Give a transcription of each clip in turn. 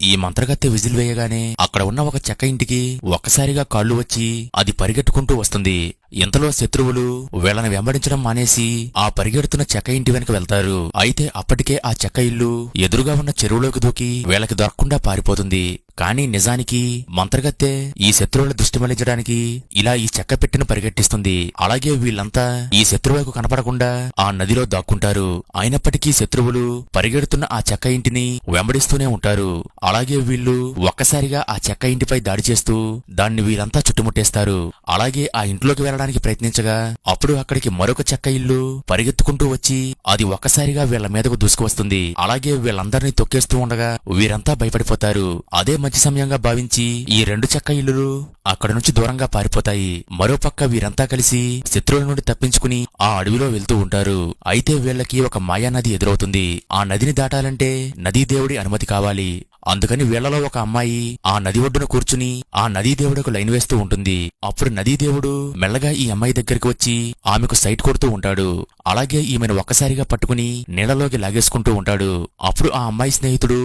ఈ మంత్రగత్తె విజిల్ వేయగానే అక్కడ ఉన్న ఒక చెక్క ఇంటికి ఒక్కసారిగా కాళ్ళు వచ్చి అది పరిగెట్టుకుంటూ వస్తుంది. ఇంతలో శత్రువులు వీళ్ళని వెంబడించడం మానేసి ఆ పరిగెడుతున్న చెక్క ఇంటి వెనక వెళ్తారు. అయితే అప్పటికే ఆ చెక్క ఇల్లు ఎదురుగా ఉన్న చెరువులోకి దూకి వీళ్ళకి దొరకకుండా పారిపోతుంది. కానీ నిజానికి మంత్రగత్తె ఈ శత్రువుల దృష్టి మళ్లించడానికి ఇలా ఈ చెక్క పెట్టెను పరిగెట్టిస్తుంది. అలాగే వీళ్ళంతా ఈ శత్రువులకు కనపడకుండా ఆ నదిలో దాక్కుంటారు. అయినప్పటికీ శత్రువులు పరిగెడుతున్న ఆ చెక్క ఇంటిని వెంబడిస్తూనే ఉంటారు. అలాగే వీళ్ళు ఒక్కసారిగా ఆ చెక్క ఇంటిపై దాడి చేస్తూ దాన్ని వీళ్ళంతా చుట్టుముట్టేస్తారు. అలాగే ఆ ఇంట్లోకి వెళ్లడానికి ప్రయత్నించగా అప్పుడు అక్కడికి మరొక చెక్క ఇల్లు పరిగెత్తుకుంటూ వచ్చి అది ఒక్కసారిగా వీళ్ల మీదకు దూసుకువస్తుంది. అలాగే వీళ్ళందరినీ తొక్కేస్తూ ఉండగా వీరంతా భయపడిపోతారు. అదే మంచి సమయంగా భావించి ఈ రెండు చెక్క ఇల్లులు అక్కడి నుంచి దూరంగా పారిపోతాయి. మరోపక్క వీరంతా కలిసి శత్రువుల నుండి తప్పించుకుని ఆ అడవిలో వెళ్తూ ఉంటారు. అయితే వీళ్ళకి ఒక మాయా నది ఎదురవుతుంది. ఆ నదిని దాటాలంటే నదీదేవుడి అనుమతి కావాలి. అందుకని వీళ్లలో ఒక అమ్మాయి ఆ నది ఒడ్డున కూర్చుని ఆ నదీదేవుడికి లైన్ వేస్తూ ఉంటుంది. అప్పుడు నదీదేవుడు మెల్లగా ఈ అమ్మాయి దగ్గరికి వచ్చి ఆమెకు సైట్ కొడుతూ ఉంటాడు. అలాగే ఈమెను ఒక్కసారిగా పట్టుకుని నీళ్లలోకి లాగేసుకుంటూ ఉంటాడు. అప్పుడు ఆ అమ్మాయి స్నేహితుడు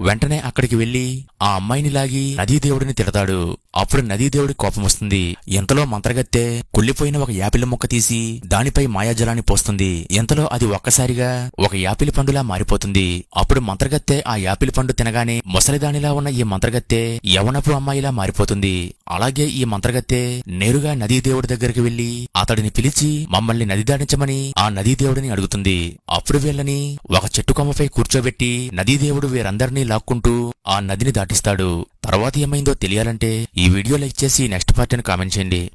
వెంటనే అక్కడికి వెళ్లి ఆ అమ్మాయిని లాగి నదీదేవుడిని తిడతాడు. అప్పుడు నదీదేవుడి కోపం వస్తుంది. ఇంతలో మంత్రగత్తె కుళ్ళిపోయిన ఒక యాపిల్ మొక్క తీసి దానిపై మాయాజలాన్ని పోస్తుంది. ఇంతలో అది ఒక్కసారిగా ఒక యాపిల్ పండులా మారిపోతుంది. అప్పుడు మంత్రగత్తె ఆ యాపిల్ పండు తినగానే ముసలిదానిలా ఉన్న ఈ మంత్రగత్తె యవనపు అమ్మాయిలా మారిపోతుంది. అలాగే ఈ మంత్రగత్తె నేరుగా నదీదేవుడి దగ్గరికి వెళ్లి అతడిని పిలిచి మమ్మల్ని నది దాటించమని ఆ నదీదేవుడిని అడుగుతుంది. అప్పుడు వీళ్ళని ఒక చెట్టు కొమ్మపై కూర్చోబెట్టి నదీదేవుడు వీరందరినీ లాక్కుంటూ ఆ నదిని దాటిస్తాడు. తర్వాత ఏమైందో తెలియాలంటే ఈ వీడియో లైక్ చేసి నెక్స్ట్ పార్ట్ అని కామెంట్ చేయండి.